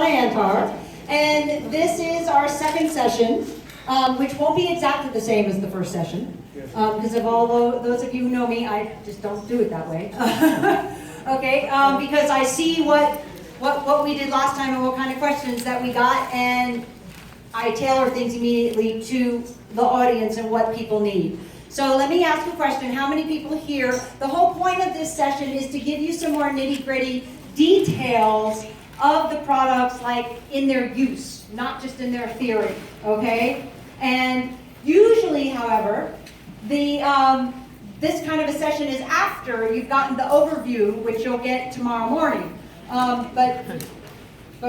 Antarr, and this is our second session, which won't be exactly the same as the first session, because of all those of you who know me, I just don't do it that way. Okay, because I see what we did last time and what kind of questions that we got, and I tailor things immediately to the audience and what people need. So let me ask a question. How many people here? The whole point of this session is to give you some more nitty-gritty details of the products, like in their use, not just in their theory, okay? And usually, however, this kind of a session is after you've gotten the overview, which you'll get tomorrow morning. But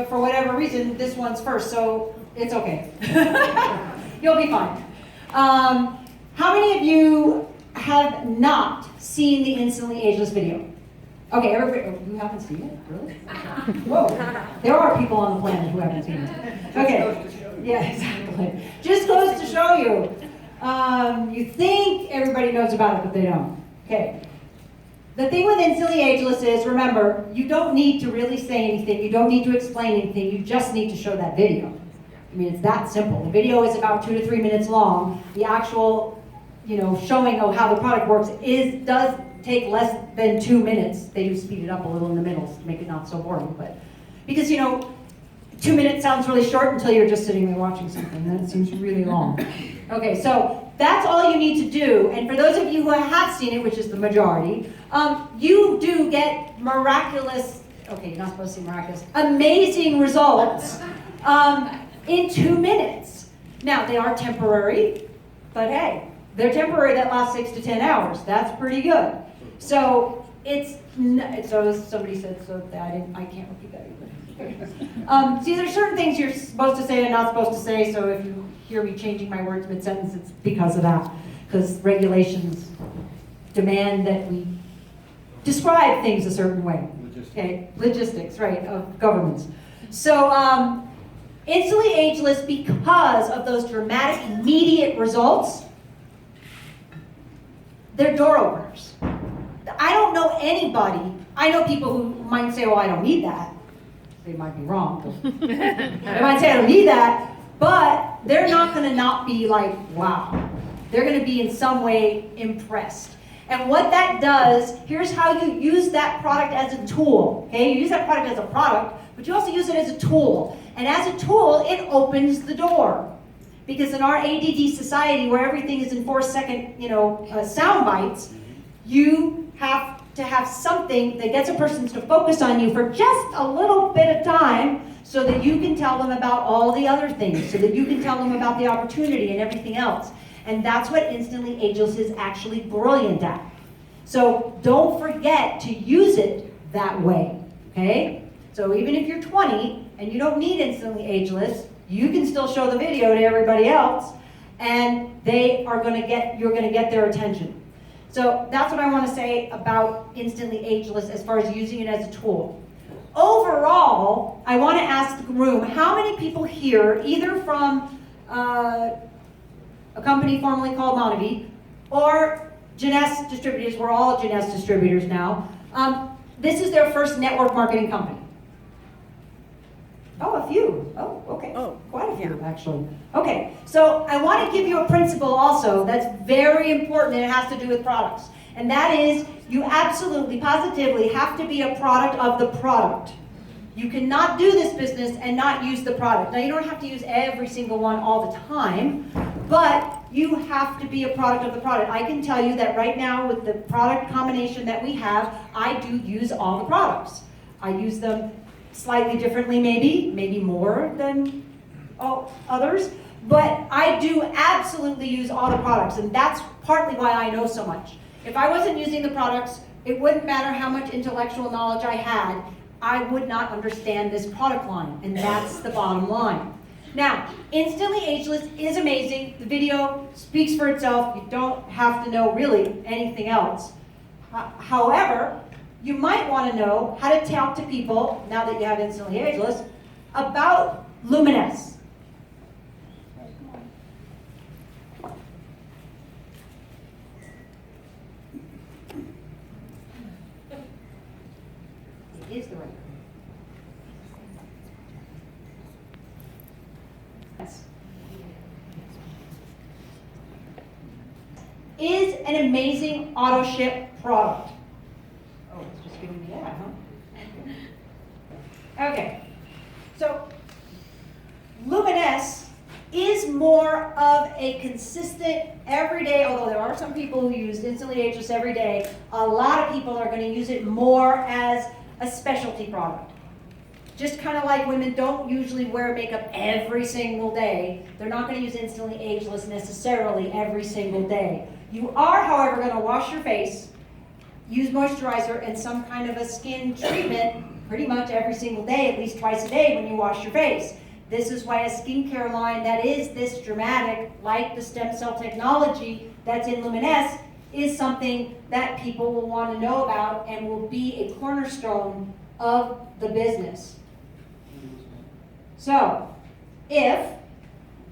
for whatever reason, this one's first, so it's okay. You'll be fine. How many of you have not seen the Instantly Ageless video? Okay, everybody, you haven't seen it? Really? Whoa, there are people on the planet who haven't seen it. Okay, yeah, exactly. Just goes to show you. You think everybody knows about it, but they don't. Okay. The thing with Instantly Ageless is, remember, you don't need to really say anything. You don't need to explain anything. You just need to show that video. I mean, it's that simple. The video is about 2 to 3 minutes long. The actual, showing of how the product works does take less than 2 minutes. They do speed it up a little in the middle to make it not so boring. But because 2 minutes sounds really short until you're just sitting there watching something. Then it seems really long. Okay, so that's all you need to do. And for those of you who have seen it, which is the majority, you do get miraculous, okay, you're not supposed to say miraculous, amazing results in 2 minutes. Now, they are temporary, but hey, they're temporary. That lasts 6 to 10 hours. That's pretty good. So so somebody said, so I can't repeat that either. See, there's certain things you're supposed to say and not supposed to say, so if you hear me changing my words mid-sentence, it's because of that. Because regulations demand that we describe things a certain way. Okay, logistics, right, of governments. So, Instantly Ageless, because of those dramatic, immediate results, they're door openers. I don't know anybody, I know people who might say, oh, I don't need that. They might be wrong. They might say, I don't need that, but they're not going to not be like, wow. They're going to be in some way impressed. And what that does, here's how you use that product as a tool. Okay, you use that product as a product, but you also use it as a tool. And as a tool, it opens the door. Because in our ADD society, where everything is in 4-second, sound bites, you have to have something that gets a person to focus on you for just a little bit of time, so that you can tell them about all the other things, so that you can tell them about the opportunity and everything else. And that's what Instantly Ageless is actually brilliant at. So don't forget to use it that way, okay? So even if you're 20 and you don't need Instantly Ageless, you can still show the video to everybody else, and you're going to get their attention. So that's what I want to say about Instantly Ageless as far as using it as a tool. Overall, I want to ask the room, how many people here, either from a company formerly called Monavie, or Jeunesse Distributors, we're all Jeunesse Distributors now, this is their first network marketing company? Oh, a few. Oh, okay. Oh, quite a few, actually. Okay, so I want to give you a principle also that's very important, and it has to do with products. And that is, you absolutely, positively have to be a product of the product. You cannot do this business and not use the product. Now, you don't have to use every single one all the time, but you have to be a product of the product. I can tell you that right now, with the product combination that we have, I do use all the products. I use them slightly differently, maybe more than others, but I do absolutely use all the products, and that's partly why I know so much. If I wasn't using the products, it wouldn't matter how much intellectual knowledge I had, I would not understand this product line, and that's the bottom line. Now, Instantly Ageless is amazing. The video speaks for itself. You don't have to know really anything else. However, you might want to know how to talk to people, now that you have Instantly Ageless, about luminance. It is the right Is an amazing auto ship product. Oh, it's just giving me that, huh? Okay, so Luminesse is more of a consistent, everyday, although there are some people who use Instantly Ageless every day, a lot of people are going to use it more as a specialty product. Just kind of like women don't usually wear makeup every single day, they're not going to use Instantly Ageless necessarily every single day. You are, however, going to wash your face, use moisturizer and some kind of a skin treatment pretty much every single day, at least twice a day when you wash your face. This is why a skincare line that is this dramatic, like the stem cell technology that's in Luminesse, is something that people will want to know about and will be a cornerstone of the business. So, if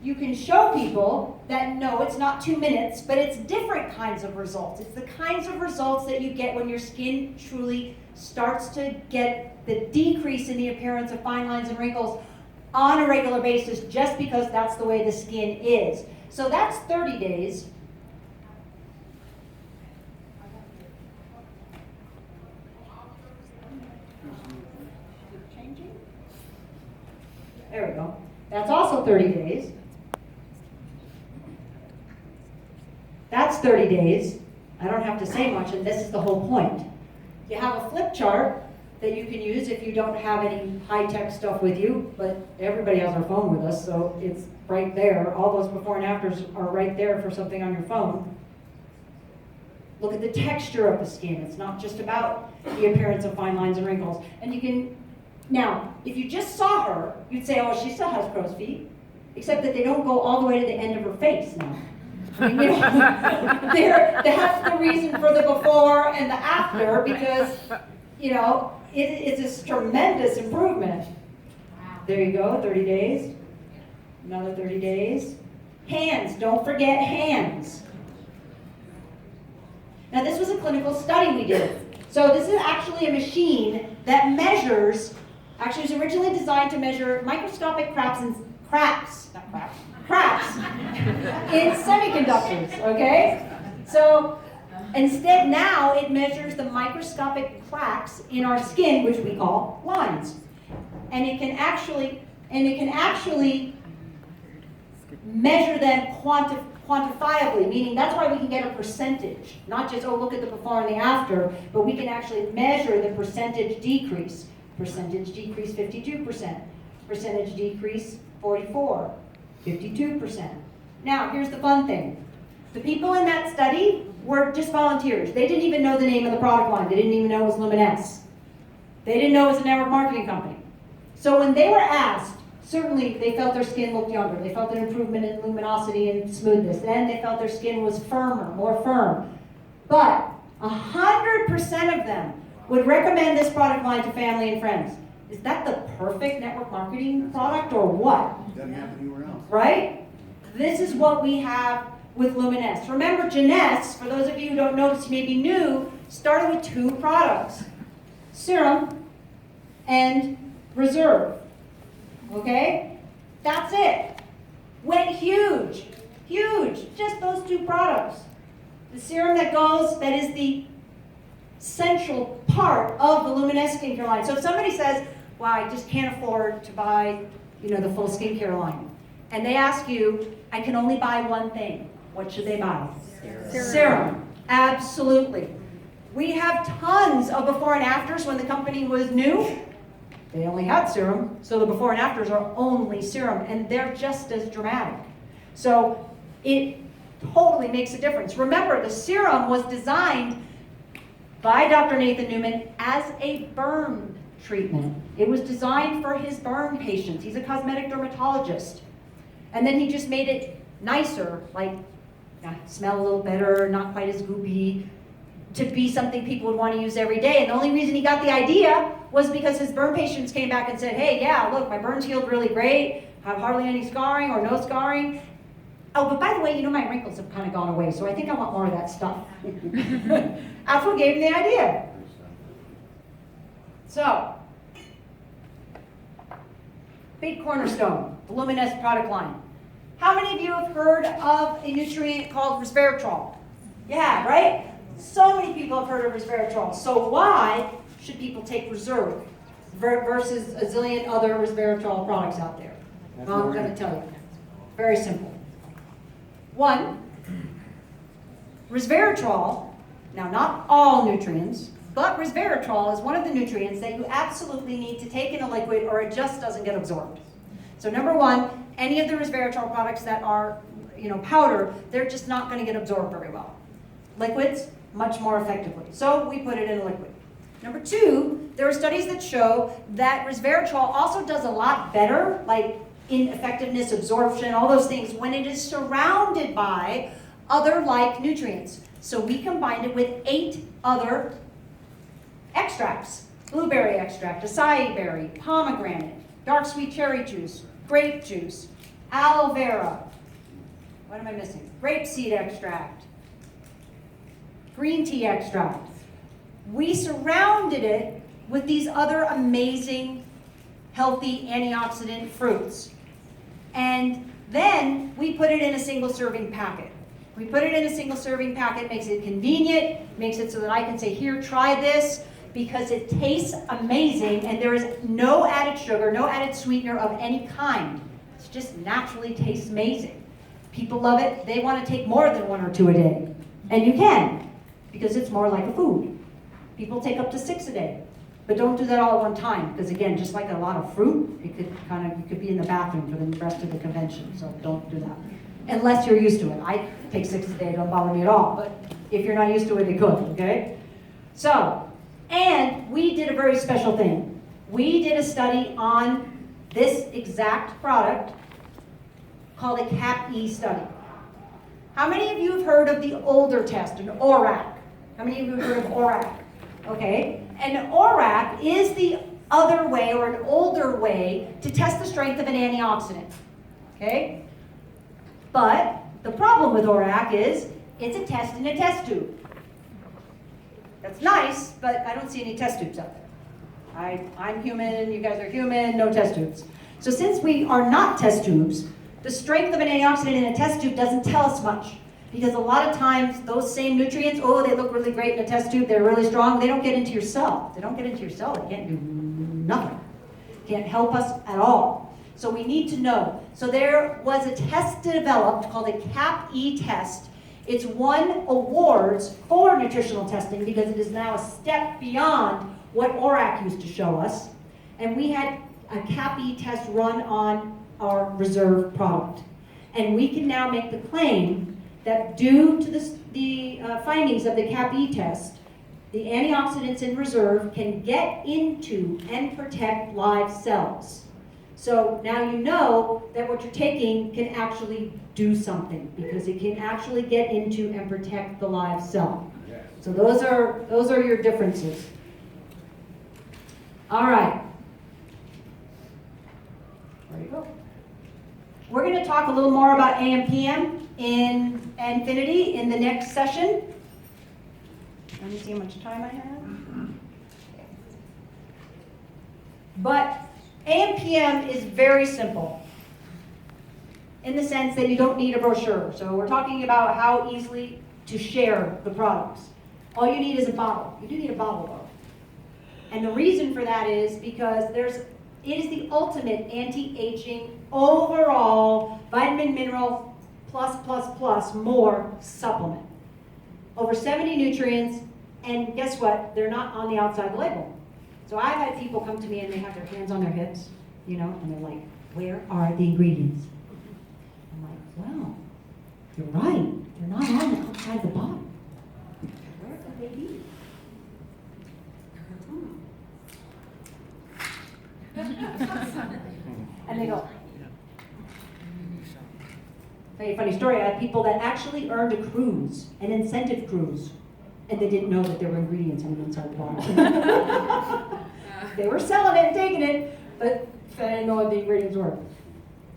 you can show people that no, it's not 2 minutes, but it's different kinds of results. It's the kinds of results that you get when your skin truly starts to get the decrease in the appearance of fine lines and wrinkles on a regular basis just because that's the way the skin is. So that's 30 days. There we go. That's also 30 days. That's 30 days. I don't have to say much, and this is the whole point. You have a flip chart that you can use if you don't have any high-tech stuff with you, but everybody has their phone with us, so it's right there. All those before and afters are right there for something on your phone. Look at the texture of the skin. It's not just about the appearance of fine lines and wrinkles. And you can, now, if you just saw her, you'd say, oh, she still has crow's feet, except that they don't go all the way to the end of her face now. I mean, you know, that's the reason for the before and the after, because, you know, it's a tremendous improvement. There you go, 30 days. Another 30 days. Hands, don't forget hands. Now this was a clinical study we did. So this is actually a machine that measures, actually it was originally designed to measure microscopic cracks in semiconductors, okay? So instead now it measures the microscopic cracks in our skin, which we call lines. And it can actually measure them quantifiably, meaning that's why we can get a percentage, not just, oh, look at the before and the after, but we can actually measure the percentage decrease. Percentage decrease 52%, percentage decrease 44, 52%. Now, here's the fun thing. The people in that study were just volunteers. They didn't even know the name of the product line. They didn't even know it was Luminesse. They didn't know it was a network marketing company. So when they were asked, certainly they felt their skin looked younger. They felt an improvement in luminosity and smoothness. Then they felt their skin was firmer, more firm. But 100% of them would recommend this product line to family and friends. Is that the perfect network marketing product or what? Doesn't happen anywhere else. Right? This is what we have with Luminesse. Remember, Jeunesse, for those of you who don't know, this may be new, started with 2 products. Serum and Reserve. Okay? That's it. Went huge. Huge. Just those 2 products. The serum that is the central part of the Luminesse skincare line. So if somebody says, well, I just can't afford to buy, the full skincare line, and they ask you, I can only buy one thing, what should they buy? Serum. Absolutely. We have tons of before and afters. When the company was new, they only had serum, so the before and afters are only serum, and they're just as dramatic. So it totally makes a difference. Remember, the serum was designed by Dr. Nathan Newman as a burn treatment. It was designed for his burn patients. He's a cosmetic dermatologist. And then he just made it nicer, like smell a little better, not quite as goopy, to be something people would want to use every day. And the only reason he got the idea was because his burn patients came back and said, hey, yeah, look, my burns healed really great, have hardly any scarring or no scarring. Oh, but by the way, my wrinkles have kind of gone away, so I think I want more of that stuff. That's what gave him the idea. So, big cornerstone. voluminous product line. How many of you have heard of a nutrient called resveratrol? Yeah, right? So many people have heard of resveratrol. So why should people take Reserve versus a zillion other resveratrol products out there? Well, I'm going to tell you. Very simple. One, resveratrol, now not all nutrients, but resveratrol is one of the nutrients that you absolutely need to take in a liquid or it just doesn't get absorbed. So number one, any of the resveratrol products that are, powder, they're just not going to get absorbed very well. Liquids, much more effectively. So we put it in a liquid. Number two, there are studies that show that resveratrol also does a lot better, like in effectiveness, absorption, all those things, when it is surrounded by other like nutrients. So we combined it with 8 other extracts. Blueberry extract, acai berry, pomegranate, dark sweet cherry juice, grape juice, aloe vera, what am I missing? Grapeseed extract, green tea extract. We surrounded it with these other amazing, healthy antioxidant fruits. And then we put it in a single serving packet. We put it in a single serving packet, makes it convenient, makes it so that I can say, here, try this, because it tastes amazing and there is no added sugar, no added sweetener of any kind. It just naturally tastes amazing. People love it. They want to take more than 1 or 2 a day. And you can, because it's more like a food. People take up to 6 a day. But don't do that all at one time, because again, just like a lot of fruit, you could be in the bathroom for the rest of the convention, so don't do that. Unless you're used to it. I take 6 a day, don't bother me at all, but if you're not used to it, it could, okay? So, and we did a very special thing. We did a study on this exact product called a CAP-E study. How many of you have heard of the older test, an ORAC? How many of you have heard of ORAC? Okay, and ORAC is the other way, or an older way, to test the strength of an antioxidant. Okay? But the problem with ORAC is it's a test in a test tube. That's nice, but I don't see any test tubes out there. I'm human, you guys are human, no test tubes. So since we are not test tubes, the strength of an antioxidant in a test tube doesn't tell us much. Because a lot of times, those same nutrients, oh, they look really great in a test tube, they're really strong, they don't get into your cell. If they don't get into your cell, they can't do nothing. Can't help us at all. So we need to know. So there was a test developed called a CAP-E test. It's won awards for nutritional testing because it is now a step beyond what ORAC used to show us. And we had a CAP-E test run on our Reserve product. And we can now make the claim that due to the findings of the CAP-E test, the antioxidants in Reserve can get into and protect live cells. So now you know that what you're taking can actually do something, because it can actually get into and protect the live cell. So those are your differences. All right. There you go. We're going to talk a little more about AM/PM in Infinity in the next session. Let me see how much time I have. But AM/PM is very simple in the sense that you don't need a brochure. So we're talking about how easily to share the products. All you need is a bottle. You do need a bottle though. And the reason for that is because it is the ultimate anti-aging overall vitamin, mineral, plus more supplement. Over 70 nutrients, and guess what? They're not on the outside of the label. So I've had people come to me and they have their hands on their hips, and they're like, where are the ingredients? I'm like, well, you're right. They're not on the outside the bottle. Where could they be? And they go. Very funny story. I had people that actually earned a cruise, an incentive cruise, and they didn't know that there were ingredients on the inside of the bottle. They were selling it and taking it, but they didn't know what the ingredients were.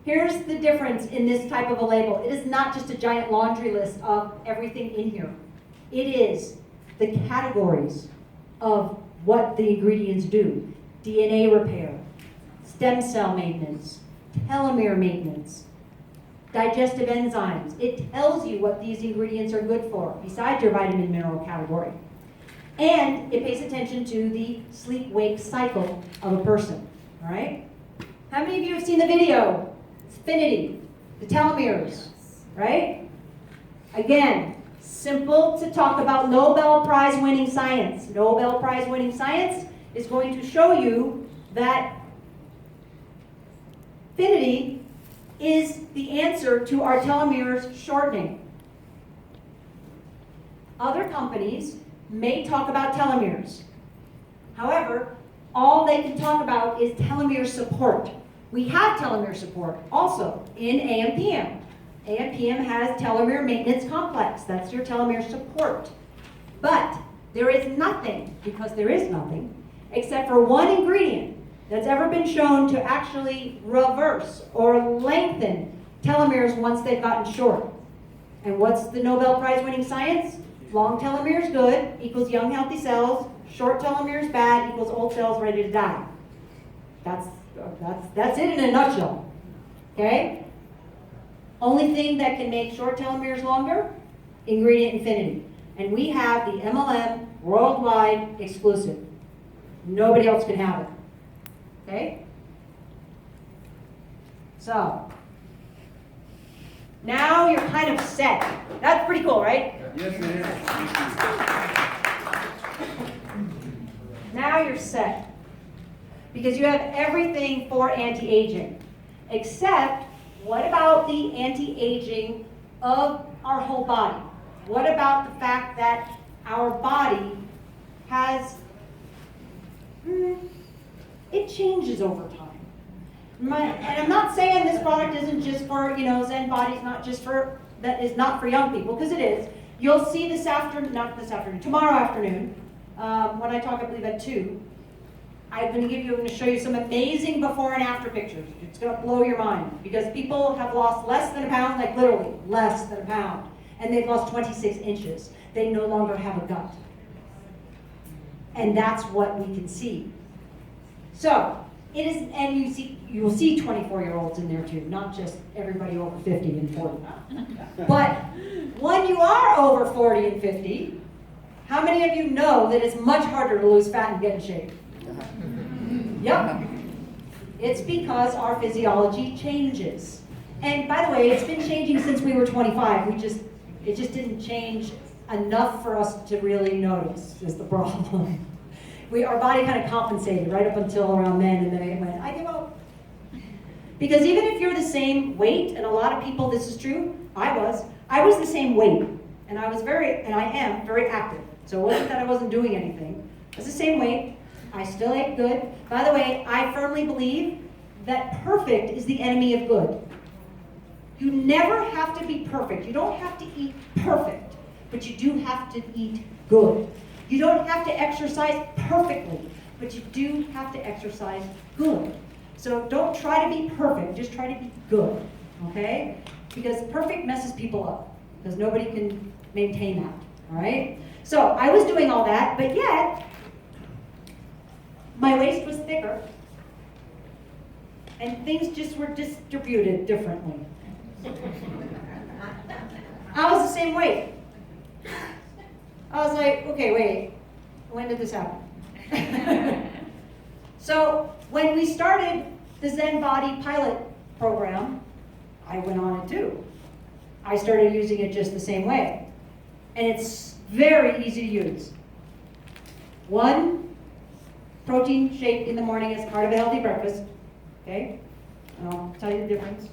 Here's the difference in this type of a label. It is not just a giant laundry list of everything in here. It is the categories of what the ingredients do. DNA repair, stem cell maintenance, telomere maintenance, digestive enzymes. It tells you what these ingredients are good for, besides your vitamin mineral category. And it pays attention to the sleep-wake cycle of a person, all right? How many of you have seen the video? Affinity, the telomeres, right? Again, simple to talk about Nobel Prize winning science. Nobel Prize winning science is going to show you that affinity is the answer to our telomeres shortening. Other companies may talk about telomeres. However, all they can talk about is telomere support. We have telomere support also in AMPM. AMPM has telomere maintenance complex. That's your telomere support. But there is nothing, because there is nothing, except for one ingredient that's ever been shown to actually reverse or lengthen telomeres once they've gotten short. And what's the Nobel Prize winning science? Long telomeres good equals young healthy cells, short telomeres bad equals old cells ready to die. That's it in a nutshell, okay? Only thing that can make short telomeres longer, ingredient infinity. And we have the MLM worldwide exclusive. Nobody else can have it, okay? So, now you're kind of set. That's pretty cool, right? Yes, it is. Now you're set. Because you have everything for anti-aging. Except, what about the anti-aging of our whole body? What about the fact that our body has, it changes over time. And I'm not saying this product isn't just for, Zen Body's not just for, that is not for young people, because it is. You'll see tomorrow afternoon, when I talk, I believe at 2, I'm going to show you some amazing before and after pictures. It's going to blow your mind, because people have lost less than a pound, like literally less than a pound, and they've lost 26 inches. They no longer have a gut. And that's what we can see. So, it is, and you will see 24-year-olds in there too, not just everybody over 50 and 40. But when you are over 40 and 50, how many of you know that it's much harder to lose fat and get in shape? Yep. It's because our physiology changes. And by the way, it's been changing since we were 25. It just didn't change enough for us to really notice, is the problem. Our body kind of compensated right up until around then, and then it went, I give up. Because even if you're the same weight, and a lot of people, this is true, I was the same weight, and I am very active. So it wasn't that I wasn't doing anything. I was the same weight. I still ate good. By the way, I firmly believe that perfect is the enemy of good. You never have to be perfect. You don't have to eat perfect, but you do have to eat good. You don't have to exercise perfectly, but you do have to exercise good. So don't try to be perfect, just try to be good, okay? Because perfect messes people up, because nobody can maintain that, all right? So I was doing all that, but yet, my waist was thicker, and things just were distributed differently. I was the same weight. I was like, okay, wait, when did this happen? So when we started the Zen Body pilot program, I went on it too. I started using it just the same way. And it's very easy to use. 1 protein shake in the morning as part of a healthy breakfast, okay? And I'll tell you the difference.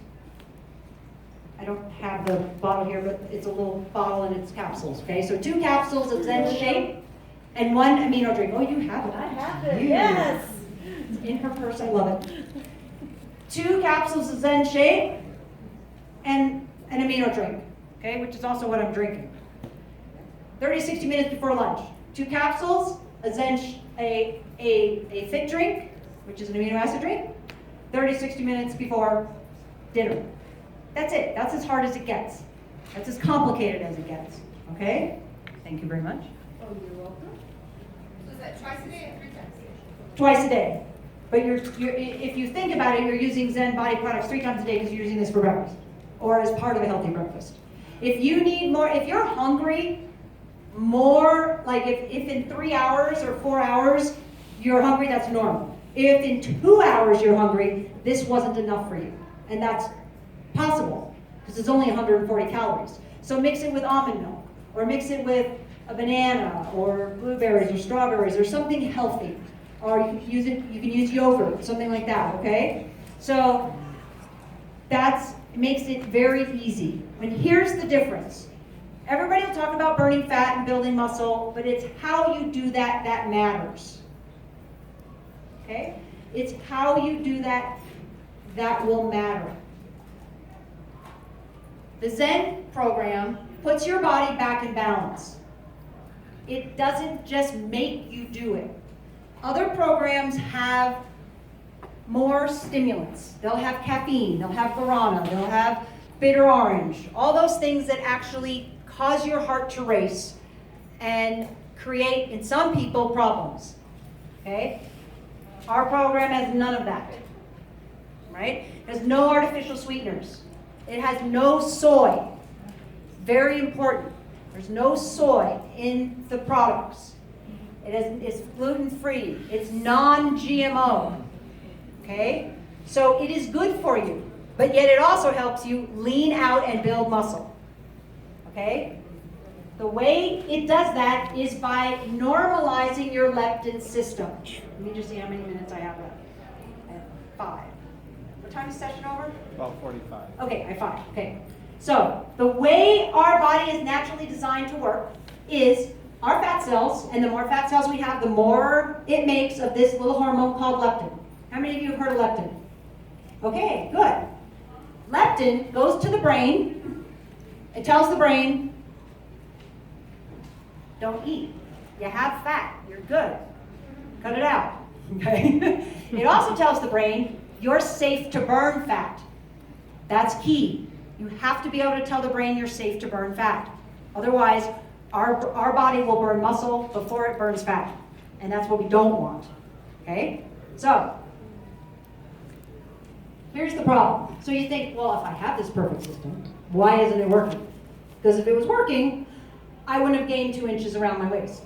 I don't have the bottle here, but it's a little bottle and it's capsules, okay? So 2 capsules of Zen Shake and 1 amino drink. Oh, you have it. I have it, yes. It's in her purse, I love it. 2 capsules of Zen Shake and an amino drink, okay? Which is also what I'm drinking. 30 to 60 minutes before lunch. 2 capsules, a thick drink, which is an amino acid drink. 30 to 60 minutes before dinner. That's it. That's as hard as it gets. That's as complicated as it gets. Okay? Thank you very much. Oh, you're welcome. So is that twice a day or 3 times a day? Twice a day. But if you think about it, you're using Zen body products 3 times a day because you're using this for breakfast or as part of a healthy breakfast. If you need more, if you're hungry more, like if in 3 hours or 4 hours you're hungry, that's normal. If in 2 hours you're hungry, this wasn't enough for you. And that's possible because it's only 140 calories. So mix it with almond milk or mix it with a banana or blueberries or strawberries or something healthy. Or you can use yogurt, something like that, okay? So that makes it very easy. And here's the difference. Everybody will talk about burning fat and building muscle, but it's how you do that that matters. Okay? It's how you do that that will matter. The Zen program puts your body back in balance. It doesn't just make you do it. Other programs have more stimulants. They'll have caffeine, they'll have guarana, they'll have bitter orange, all those things that actually cause your heart to race and create, in some people, problems. Okay? Our program has none of that. Right? It has no artificial sweeteners. It has no soy. Very important. There's no soy in the products. It's gluten-free. It's non-GMO. Okay? So it is good for you, but yet it also helps you lean out and build muscle. Okay? The way it does that is by normalizing your leptin system. Let me just see how many minutes I have left. I have 5. What time is session over? About 45. Okay, I have 5. Okay. So the way our body is naturally designed to work is our fat cells, and the more fat cells we have, the more it makes of this little hormone called leptin. How many of you have heard of leptin? Okay, good. Leptin goes to the brain. It tells the brain, don't eat. You have fat. You're good. Cut it out. Okay? It also tells the brain, you're safe to burn fat. That's key. You have to be able to tell the brain you're safe to burn fat. Otherwise, our body will burn muscle before it burns fat. And that's what we don't want. Okay? So, here's the problem. So you think, well, if I have this perfect system, why isn't it working? Because if it was working, I wouldn't have gained 2 inches around my waist.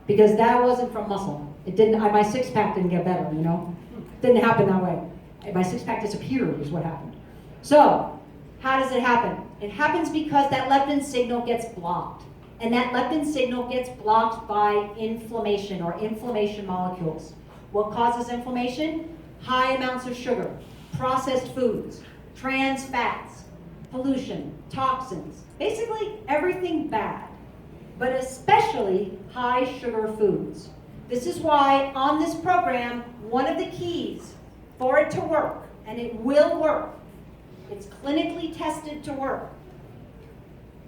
Because that wasn't from muscle. It didn't. My six-pack didn't get better, you know? It didn't happen that way. My six-pack disappeared is what happened. So, how does it happen? It happens because that leptin signal gets blocked. And that leptin signal gets blocked by inflammation or inflammation molecules. What causes inflammation? High amounts of sugar, processed foods, trans fats, pollution, toxins, basically everything bad, but especially high sugar foods. This is why on this program, one of the keys for it to work, and it will work, it's clinically tested to work.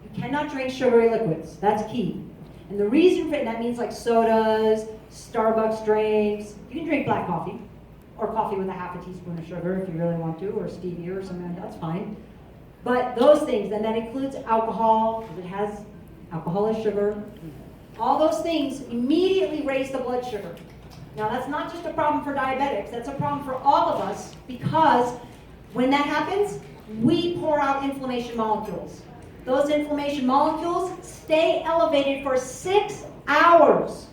You cannot drink sugary liquids. That's key. And the reason for it, that means like sodas, Starbucks drinks. You can drink black coffee or coffee with a half a teaspoon of sugar if you really want to, or stevia or something, that's fine. But those things, and that includes alcohol, because it has alcohol as sugar. All those things immediately raise the blood sugar. Now that's not just a problem for diabetics, that's a problem for all of us, because when that happens, we pour out inflammation molecules. Those inflammation molecules stay elevated for 6 hours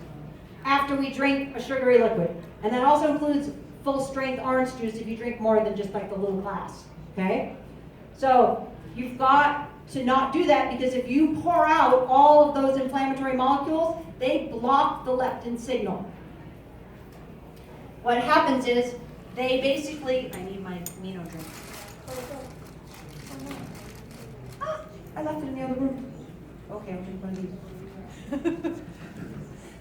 after we drink a sugary liquid. And that also includes full-strength orange juice if you drink more than just like the little glass, okay? So you've got to not do that, because if you pour out all of those inflammatory molecules, they block the leptin signal. What happens is they basically, I need my amino drink. I left it in the other room. Okay, I'll drink one of these.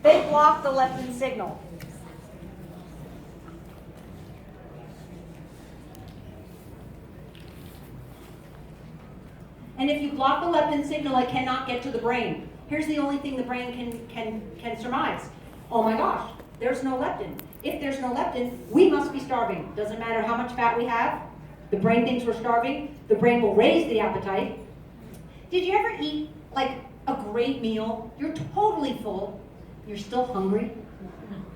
They block the leptin signal. And if you block the leptin signal, it cannot get to the brain. Here's the only thing the brain can surmise. Oh my gosh, there's no leptin. If there's no leptin, we must be starving. Doesn't matter how much fat we have. The brain thinks we're starving. The brain will raise the appetite. Did you ever eat like a great meal? You're totally full. You're still hungry.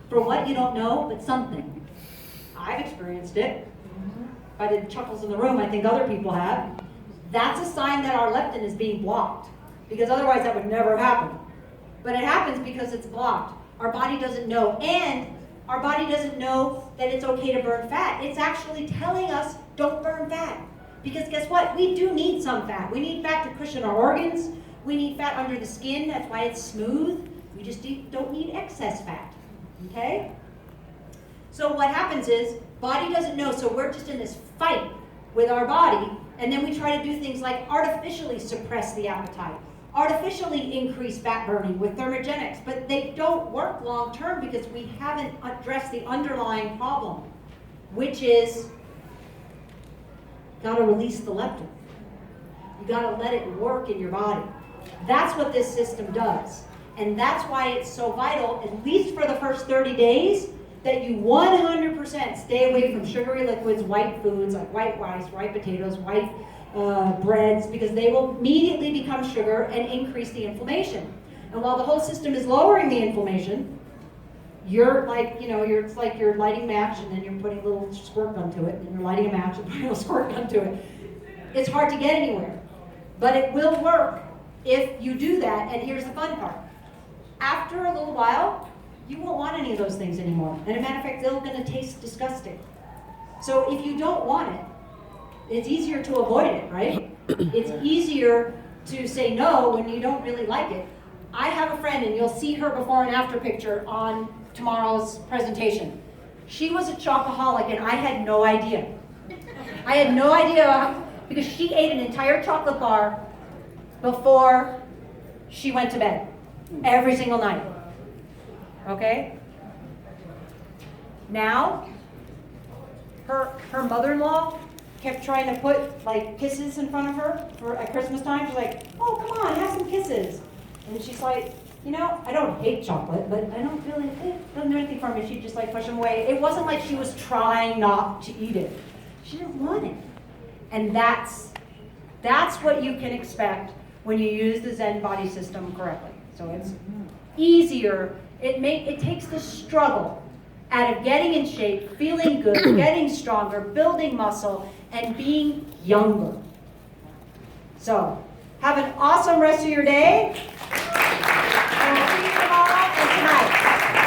For what, you don't know, but something. I've experienced it. If I did chuckles in the room, I think other people have. That's a sign that our leptin is being blocked, because otherwise that would never happen. But it happens because it's blocked. Our body doesn't know, and our body doesn't know that it's okay to burn fat. It's actually telling us, don't burn fat. Because guess what? We do need some fat. We need fat to cushion our organs. We need fat under the skin. That's why it's smooth. We just don't need excess fat. Okay? So what happens is, body doesn't know, so we're just in this fight with our body, and then we try to do things like artificially suppress the appetite, artificially increase fat burning with thermogenics, but they don't work long term because we haven't addressed the underlying problem, which is, gotta release the leptin. You gotta let it work in your body. That's what this system does. And that's why it's so vital, at least for the first 30 days, that you 100% stay away from sugary liquids, white foods like white rice, white potatoes, white breads, because they will immediately become sugar and increase the inflammation. And while the whole system is lowering the inflammation, you're like, it's like you're lighting a match and then you're putting a little squirt gun to it, and you're lighting a match and putting a little squirt gun to it. It's hard to get anywhere, but it will work if you do that. And here's the fun part. After a little while, you won't want any of those things anymore. And as a matter of fact, they're going to taste disgusting. So if you don't want it, it's easier to avoid it, right? It's easier to say no when you don't really like it. I have a friend, and you'll see her before and after picture on tomorrow's presentation. She was a chocoholic, and I had no idea. I had no idea, because she ate an entire chocolate bar before she went to bed, every single night. Okay? Now, her mother-in-law kept trying to put like kisses in front of her at Christmas time. She's like, oh, come on, have some kisses. And she's like, I don't hate chocolate, but I don't really, it doesn't do anything for me. She'd just like push them away. It wasn't like she was trying not to eat it. She didn't want it. And that's what you can expect when you use the Zen body system correctly. So it's easier. It takes the struggle out of getting in shape, feeling good, getting stronger, building muscle, and being younger. So, have an awesome rest of your day.